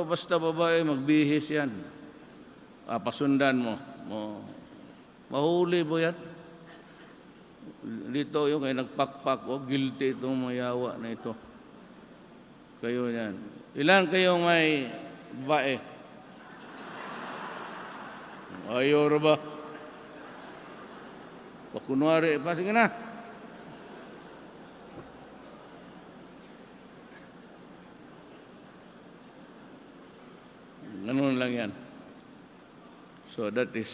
basta babae, magbihis yan. Pasundan mo. Mahuli mo yan. Dito yung kayo nagpakpak, guilty itong mayawa na ito. Kayo yan. Ilan kayong may babae? Ayaw ba? Kunwari, sige na. Ganun lang yan. So that is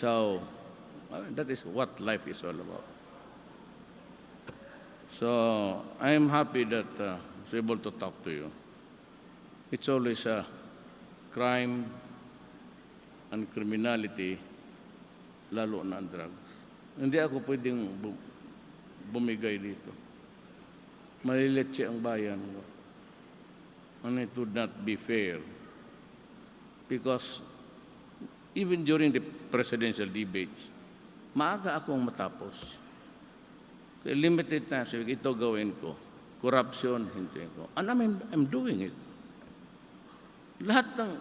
what life is all about. So I am happy that I was able to talk to you. It's always crime and criminality, lalo na ang drugs. Hindi ako pwedeng bumigay dito. Maliletse ang bayan ko. And it would not be fair. Because even during the presidential debates, maaga akong matapos. Kaya limited time, sabi ito gawin ko. Corruption, hindi ko. And I'm doing it. Lahat ng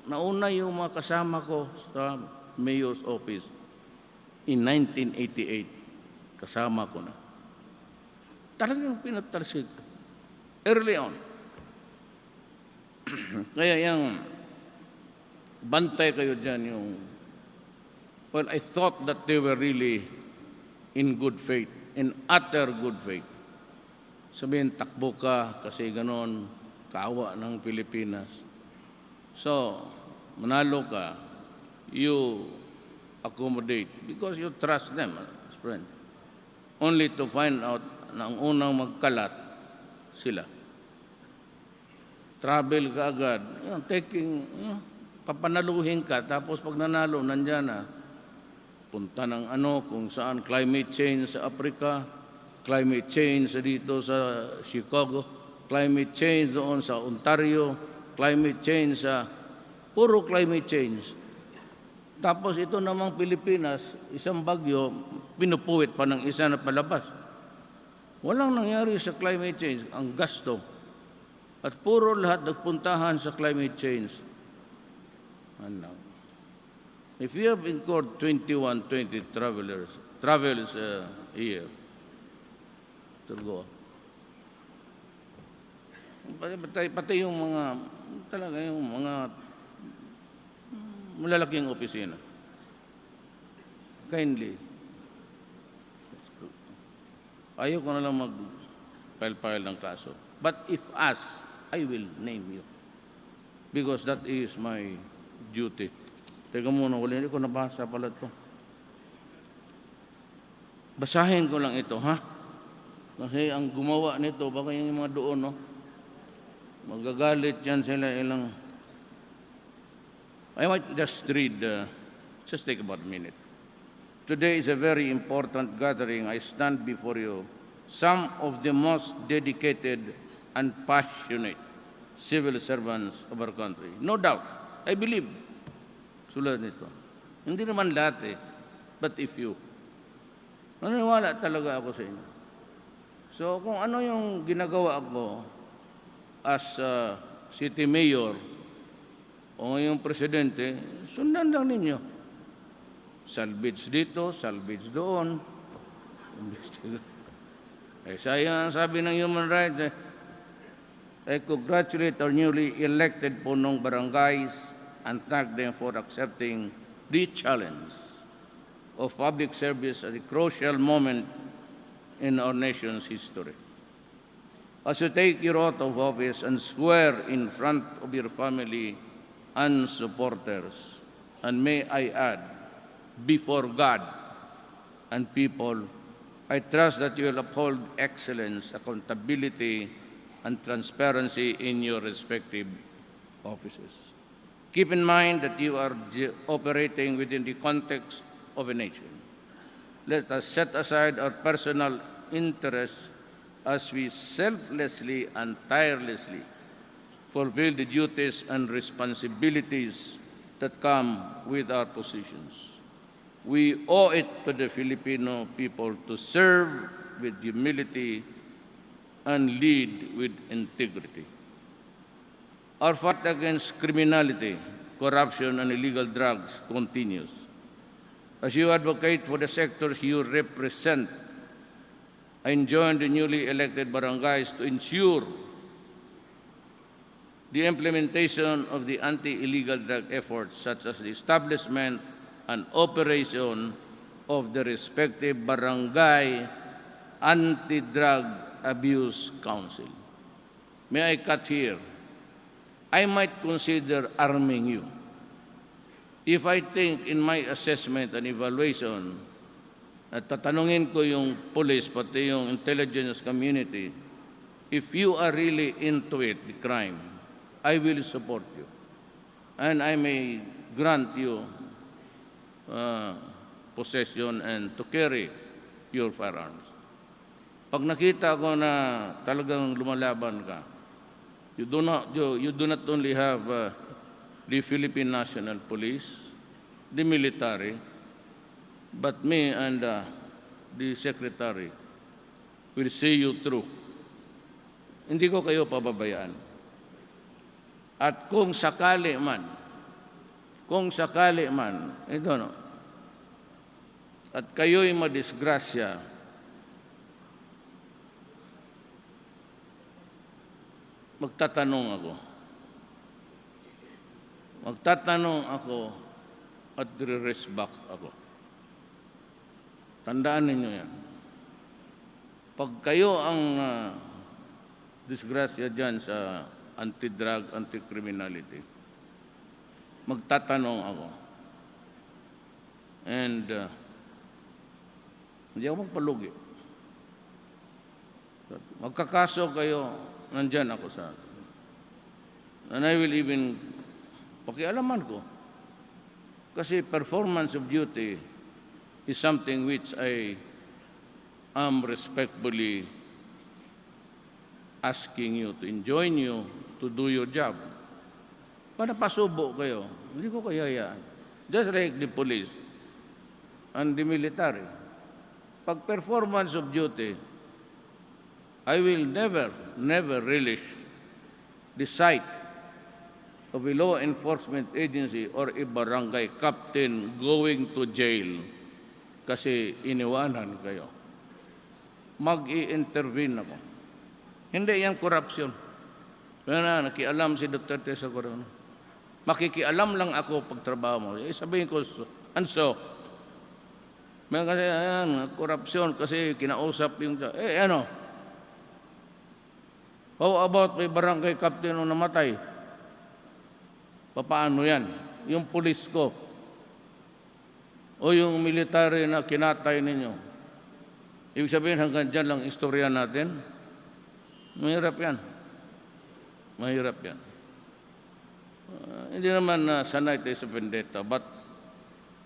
nauna yung mga kasama ko sa mayor's office in 1988, kasama ko na. Talagang pinatalsik. Early on. Kaya yung bantay kayo dyan yung, well, I thought that they were really in good faith, in utter good faith. Sabihin, takbo ka kasi ganon, kaawa ng Pilipinas. So, manalo ka, you accommodate because you trust them as friend. Only to find out na ang unang magkalat, sila. Travel ka agad, taking, papanaluhin ka, tapos pag nanalo, nandyan na. Punta ng kung saan, climate change sa Africa, climate change dito sa Chicago, climate change doon sa Ontario, climate change sa, puro climate change. Tapos ito namang Pilipinas, isang bagyo, pinupuwit pa ng isa na palabas. Walang nangyari sa climate change, ang gasto. At puro lahat nagpuntahan sa climate change. Ano? If you have incurred 21, 20 travels a year, to go. Pati yung mga, talaga yung mga malalaking opisina. Kindly. Ayaw ko na lang mag-file ng kaso. But if asked, I will name you. Because that is my duty. Teka muna, hindi ko nabasa pala ito. Basahin ko lang ito, ha? Kasi ang gumawa nito, baka yung mga doon, no? Magagalit yan sila ilang. I might just read, just take about a minute. Today is a very important gathering. I stand before you, some of the most dedicated and passionate civil servants of our country. No doubt, I believe, sulat nito. Hindi naman lahat but if you. Naniniwala talaga ako sa inyo. So kung ano yung ginagawa ko as city mayor o yung presidente, sundan lang ninyo. Salvage dito, salvage doon. Sayang sabi ng human rights, I congratulate our newly elected Punong Barangays and thank them for accepting the challenge of public service at a crucial moment in our nation's history. As you take your oath of office and swear in front of your family and supporters, and may I add, before God and people, I trust that you will uphold excellence, accountability, and transparency in your respective offices. Keep in mind that you are operating within the context of a nation. Let us set aside our personal interests as we selflessly and tirelessly fulfill the duties and responsibilities that come with our positions. We owe it to the Filipino people to serve with humility and lead with integrity. Our fight against criminality, corruption, and illegal drugs continues. As you advocate for the sectors you represent, I join the newly elected barangays to ensure the implementation of the anti-illegal drug efforts, such as the establishment and operation of the respective barangay anti-drug abuse council. May I cut here? I might consider arming you if I think in my assessment and evaluation at tatanungin ko yung police pati yung intelligence community, if you are really into it, the crime, I will support you. and I may grant you possession and to carry your firearms. Pag nakita ko na talagang lumalaban ka, you do not only have the Philippine National Police, the military, but me and the Secretary will see you through. Hindi ko kayo pababayaan. At kung sakali man, ito no, at kayo'y madisgrasya, magtatanong ako at re-raise back ako. Tandaan ninyo yan. Pag kayo ang disgrasya dyan sa anti-drug, anti-criminality, magtatanong ako. And hindi ako magpalugi. Magkakaso kayo, nandyan ako sa atin. And I will even pakialaman ko. Kasi performance of duty is something which I am respectfully asking you to enjoin you to do your job. Para pasubo kayo, hindi ko kayayaan. Just like the police and the military. Pag performance of duty, I will never relish the sight of a law enforcement agency or a barangay captain going to jail kasi iniwanan kayo. Mag-i-intervene ako. Hindi yan korupsyon. Kaya na, nakialam si Duterte sa korupsyon. Makikialam lang ako pag trabaho mo. Sabihin ko, anso, may kasi, ayan, korupsyon kasi kinausap yung, ano, how about may barangay captain na namatay? Paano yan? Yung pulis ko o yung military na kinatay ninyo. Ibig sabihin hanggang dyan lang istorya natin. Mahirap yan. Hindi naman sanay tayo sa vendetta, but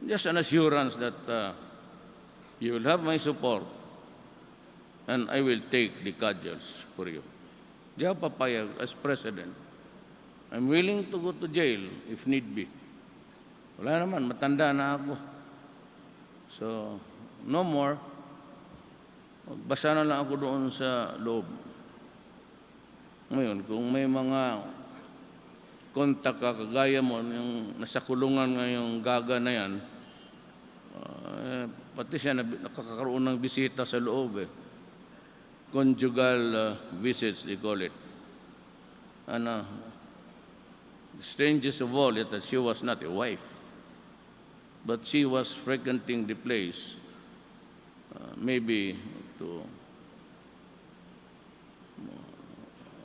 just an assurance that you will have my support and I will take the cudgels for you. Di ako papayag as president. I'm willing to go to jail if need be. Wala naman, matanda na ako. So, no more. Magbasa na lang ako doon sa loob. Ngayon, kung may mga kontak ka, kagaya mo, yung nasa kulungan ngayong gaga na yan, pati siya nakakaroon ng bisita sa loob. Conjugal visits, they call it. And the strangest of all is that she was not a wife, but she was frequenting the place, maybe to,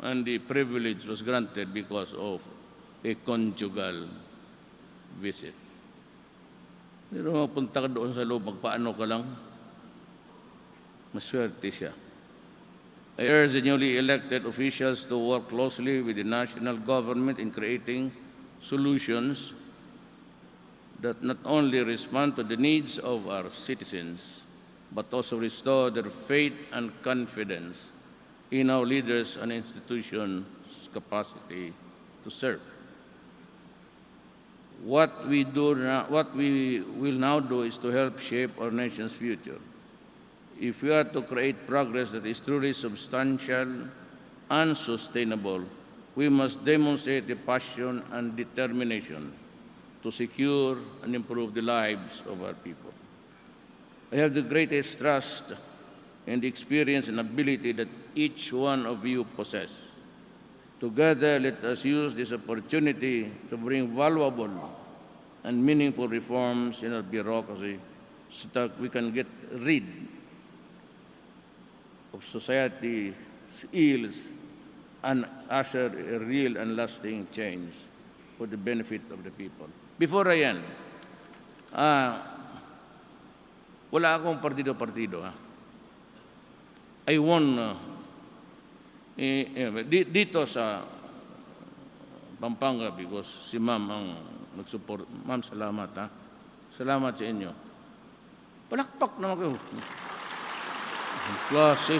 and the privilege was granted because of a conjugal visit. Pero mapunta ka doon sa loob, magpaano ka lang, maswerte siya. I urge the newly elected officials to work closely with the national government in creating solutions that not only respond to the needs of our citizens, but also restore their faith and confidence in our leaders and institutions' capacity to serve. What we will now do is to help shape our nation's future. If we are to create progress that is truly substantial and sustainable, we must demonstrate the passion and determination to secure and improve the lives of our people. I have the greatest trust in the experience and ability that each one of you possess. Together, let us use this opportunity to bring valuable and meaningful reforms in our bureaucracy so that we can get rid of society's ills and usher a real and lasting change for the benefit of the people. Before I end, wala akong partido-partido. I won dito sa Pampanga because si ma'am ang nag-support. Ma'am, salamat ha. Salamat sa inyo. Palakpak naman kayo. Klase.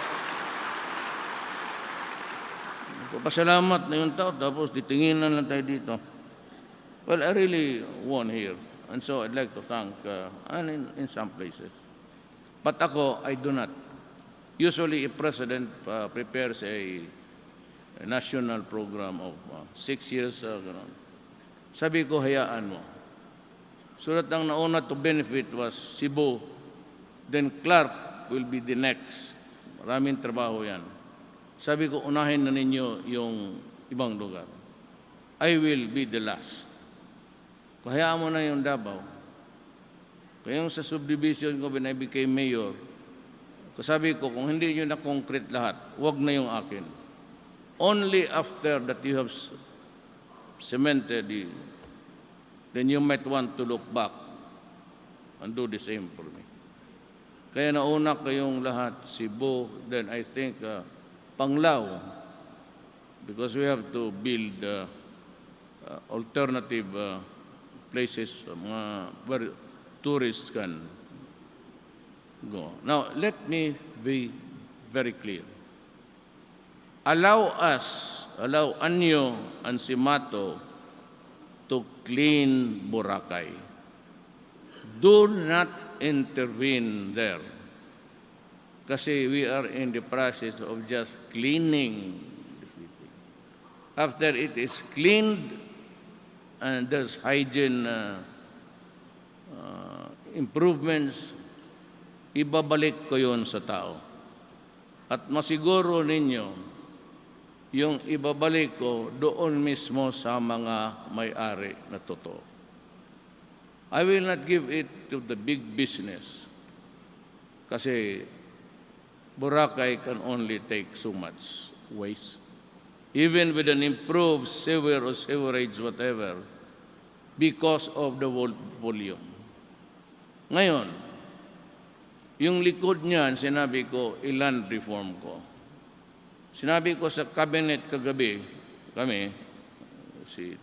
Pasalamat na yung tao, tapos titinginan lang tayo dito. Well, I really won here. And so I'd like to thank, and in some places. But ako, I do not. Usually, a president prepares a national program of 6 years. Ganun. Sabi ko, hayaan mo. Sulat ang nauna to benefit was Cebu. Then Clark will be the next. Maraming trabaho yan. Sabi ko, unahin na ninyo yung ibang lugar. I will be the last. Hayaan mo na yung Davao. Kaya yung sa subdivision ko, when I became mayor, kasabi ko, kung hindi nyo na-concrete lahat, wag na yung akin. Only after that you have cemented it, then you might want to look back and do the same for me. Kaya nauna kayong lahat, Cebu, then I think Panglao, because we have to build alternative places where tourists can go. Now, let me be very clear. Allow Anyo and Simato to clean Boracay. Do not intervene there. Kasi we are in the process of just cleaning the city. After it is cleaned, and there's hygiene improvements, ibabalik ko yun sa tao. At masiguro ninyo, yung ibabalik ko doon mismo sa mga may-ari na totoo. I will not give it to the big business kasi Boracay can only take so much waste. Even with an improved sewer or sewerage, whatever, because of the volume. Ngayon, yung likod niyan, sinabi ko, ilan reform ko. Sinabi ko sa cabinet kagabi, si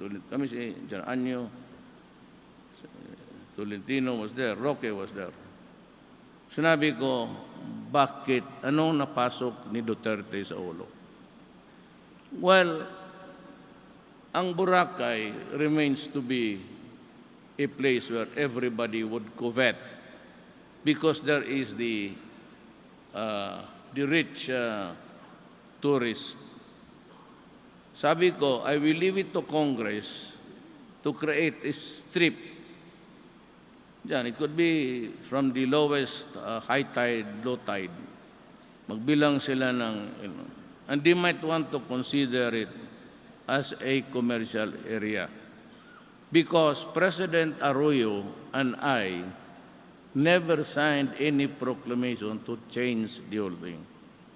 John Anyo, Tolentino was there, Roque was there. Sinabi ko, bakit, anong napasok ni Duterte sa ulo? Well, ang Boracay remains to be a place where everybody would covet because there is the rich tourist. Sabi ko, I will leave it to Congress to create a strip. Diyan, it could be from the lowest high tide, low tide. Magbilang sila ng, and they might want to consider it as a commercial area. Because President Arroyo and I never signed any proclamation to change the whole thing.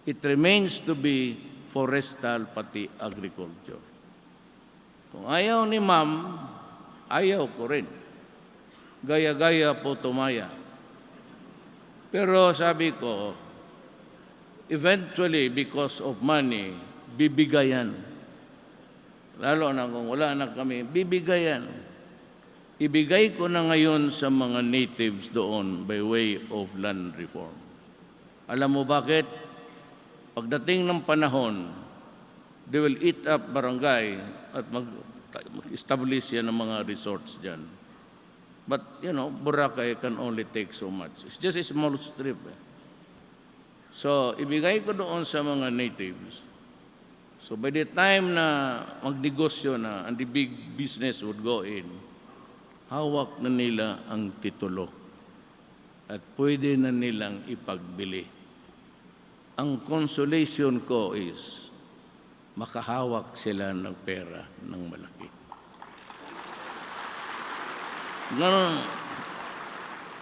It remains to be forestal pati agriculture. Kung ayaw ni ma'am, ayaw ko rin. Gaya-gaya po tumaya. Pero sabi ko, eventually, because of money, bibigayan. Lalo na kung wala na kami, bibigayan. Ibigay ko na ngayon sa mga natives doon by way of land reform. Alam mo bakit? Pagdating ng panahon, they will eat up barangay at mag-establish yan ng mga resorts dyan. But, Boracay can only take so much. It's just a small strip. So, ibigay ko doon sa mga natives. So, by the time na magnegosyo na and the big business would go in, hawak na nila ang titulo at pwede na nilang ipagbili. Ang consolation ko is makahawak sila ng pera ng malaki. Ganon.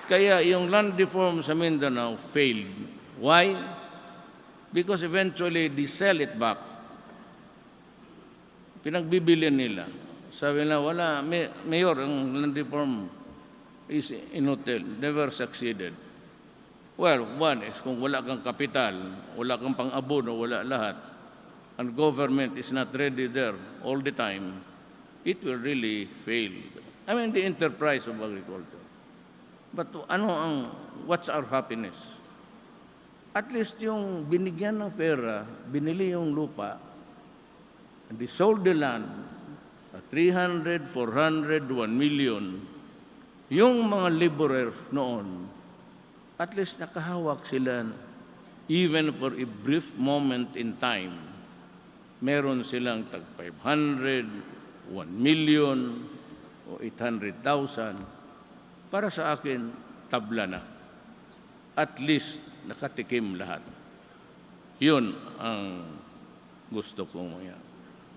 Kaya yung land reform sa Mindanao failed. Why? Because eventually they sell it back. Pinagbibilian nila. Sabi na, wala, Mayor, ang land reform is inutil, never succeeded. Well, one is kung wala kang kapital, wala kang pang-abono, wala lahat, and government is not ready there all the time, it will really fail. I mean, the enterprise of agriculture. But what's our happiness? At least yung binigyan ng pera, binili yung lupa, and they sold the land, 300, 400, 1 million. Yung mga laborers noon, at least nakahawak sila, even for a brief moment in time. Meron silang tag 500, 1 million, o 800,000. Para sa akin, tabla na. At least, nakatikim lahat. Yun ang gusto kong mangyari.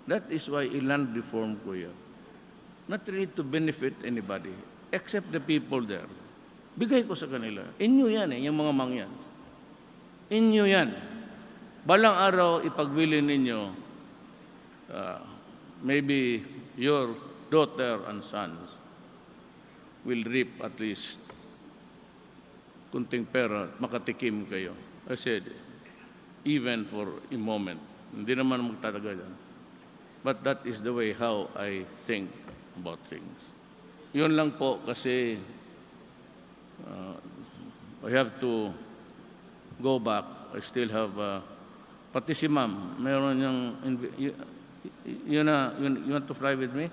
That is why land reform ko yun. Not really to benefit anybody, except the people there. Bigay ko sa kanila. Inyo yan yung mga mangyan. Inyo yan. Balang araw, ipagwili ninyo, maybe your daughter and sons will reap at least kunting pera, makatikim kayo. I said, even for a moment. Hindi naman magtatagal yan. But that is the way how I think about things. Yun lang po kasi I have to go back. I still have, pati si ma'am, meron niyang, you want to fly with me?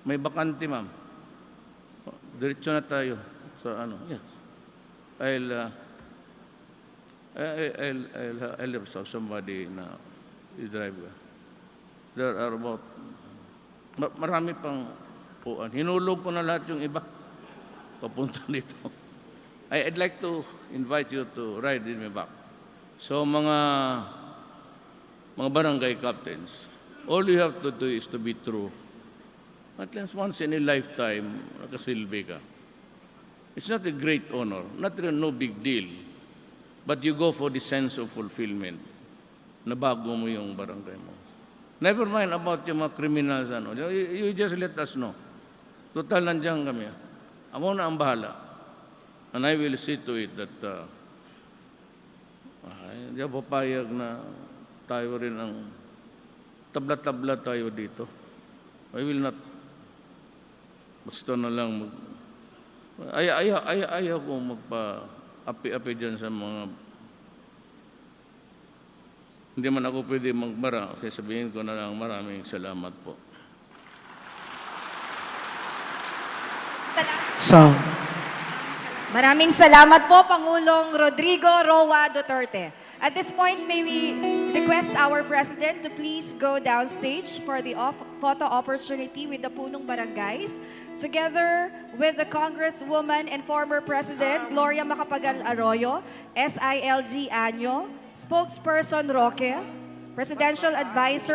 May bakante, ma'am. Diretso na tayo sa yes. I'll have somebody na i-drive ka. There are about, marami pang puan. Hinulog ko na lahat yung iba. Papunta dito. I'd like to invite you to ride with me back. So mga barangay captains, all you have to do is to be true. At least once in a lifetime, nakasilbi ka. It's not a great honor, not really no big deal. But you go for the sense of fulfillment. Nabago mo yung barangay mo. Never mind about yung mga criminals. You just let us know. Total, nandiyan kami. Ako na ang bahala. And I will see to it that hindi ako papayag na tayo rin ang tabla-tabla tayo dito. I will not. Basta na lang ayaw ko magpa-api-api dyan sa mga hindi man ako pwede magbara kasi sabihin ko na lang maraming salamat po. Maraming salamat po, Pangulong Rodrigo Roa Duterte. At this point, may we request our President to please go downstage for the photo opportunity with the Punong Barangays, together with the Congresswoman and former President Gloria Macapagal Arroyo, SILG Anyo, Spokesperson Roque, Presidential Advisor